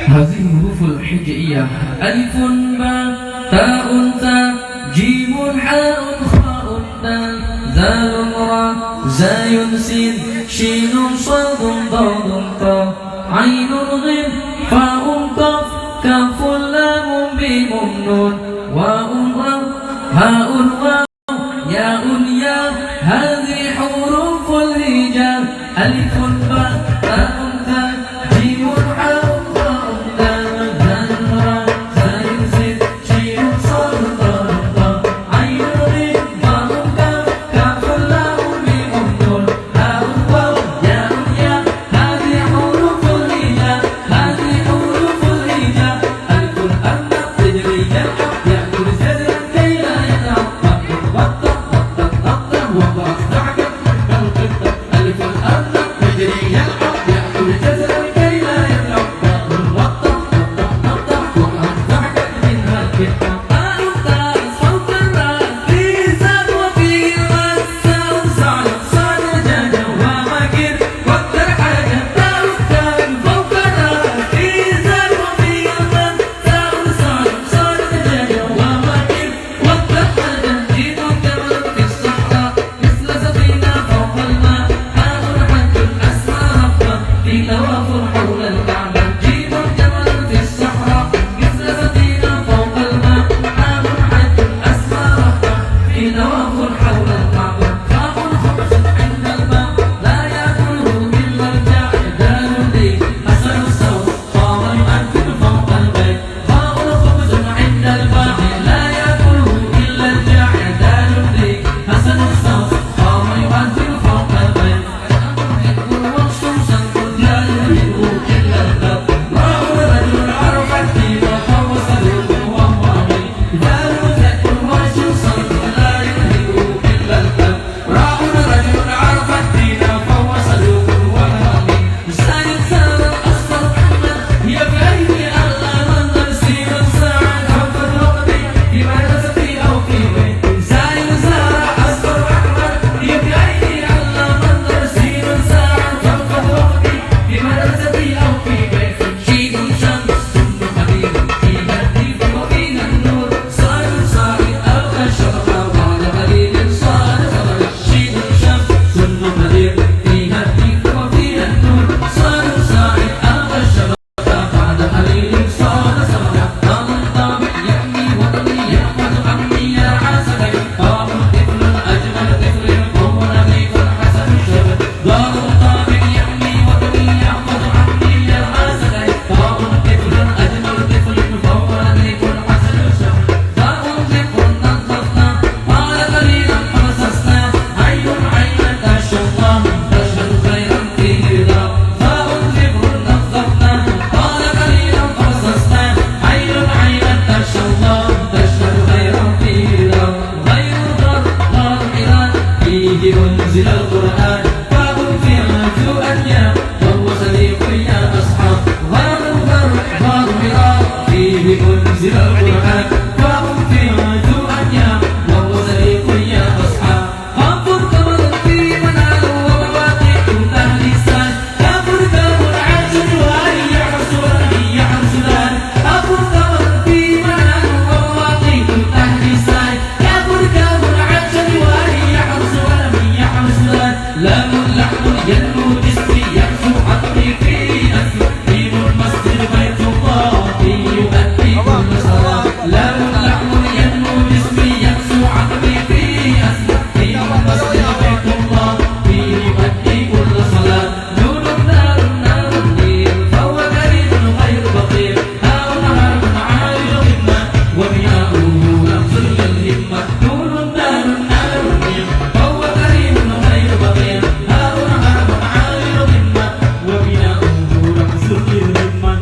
هذه الحروف الهجائية: ألف باء تاء ثاء جيم حاء خاء دال ذال راء زاي سين شين صاد ضاد طاء عين غين فاء قاف كاف لام ميم نون واو راء هاء واو ياء يا. هذه حروف الهجاء: ألف باء تاء ثاء جيم حاء خاء دال ذال راء زاي سين شين صاد ضاد طاء عين غين فاء قاف كاف لام ميم نون واو واو ياء يا. هذه حروف الهجاء، هذه حروف الهجاء. ألف أن تجري يلعب يأكل زرا كي لا يلعب وطأ وضع استعجب كالقطة. ألف أن تجري يلعب يأكل زرا كي لا يلعب وطأ وضع استعجب منها القطة. تاء تاء صوت الراء في زاد وفي غاد ساء صعد صاد جاد ومكر وتر حاجة. تاء تاء فوق الراء في زاد وفي غاد ساء صعد صاد جاد ومكر وتر حاجة. جيم جمل في الصحراء مثل سفينة فوق الماء. حاء حج أسمى ربه في توافر حول الكعبة. جيم جمل في الصحراء مثل سفينة فوق الماء. حاء حج أسمى ربه في توافر حول الكعبة. خاف خبز عند الباب لا يأكله إلا الجائع. دال دين حسن الصوت قام يؤذن فوق البيت. خاف خبز عند الباب لا يأكله إلا الجائع. دال دين حسن الصوت قام يؤذن فوق البيت. والشمس لا يهيئ إلا الباب. راه رجل عرف الدين فهو صديق وهو أمين. دال تأكل والشمس لا يهيئ إلا الباب. راه رجل عرف الدين فهو صديق وهو أمين. سائل سار الأصفر أحمد هي بعيني أغلى منظر سير ساعة حب الوقت في مدرستي أو في بيت. سائل سار الأصفر أحمد هي بعيني أغلى منظر سير ساعة حب الوقت في مدرستي أو في بيت. شيء شمس ثم قليل فيها الدين وفيها النور. صار ألقى الشرق بعد قليل صار خبر. شيء شمس ثم قليل فيها الدين وفيها النور. صار ألقى الشرق بعد قليل صار خبر. قام الطابع يحمي وطني يحفظ عمي يا عسكري. قام طفل أجمل طفل هو نبيك حسن الشباب. قام الطابع يحمي وطني يحفظ عمي يا عسكري. قام طفل أجمل طفل هو نبيك حسن الشباب. قام طفل نظفنا قال قليلا فمسسنا. عين عينك الشيطان تشهد خيرا فيه رضا. قام طفل نظفنا قال قليلا فمسسنا. عين عينك الشيطان تشهد خيرا فيه رضا. غير ضر غيران فيه أنزل القرآن. باب في عجو أنياب وهو صديق يا أصحاب. غير ضر غيران فيه أنزل القرآن. باب في عجو أنياب وهو صديق يا أصحاب. خاف القمر في منال ومواقع تهليسان. خاف القمر عن جوار يحرس ولم يحرسان. خاف القمر في منال ومواقع تهليسان. خاف القمر عن جوار يحرس ولم يحرسان. لام لحم ينمو جسمي يحسو عقلي في أسر. دين المسجد بيت الله في يؤدي كل صلاة. لام لحم ينمو جسمي يحسو عقلي في أسر. دين المسجد بيت الله في يؤدي كل صلاة. نور نار نار الدين فهو كريم غير بخيل. هاء نهار معالي الغمة ومياؤه رمز للهمة. نور نار نار الدين فهو كريم غير بخيل. هاء نهار معالي الغمة ومياؤه رمز للهمة.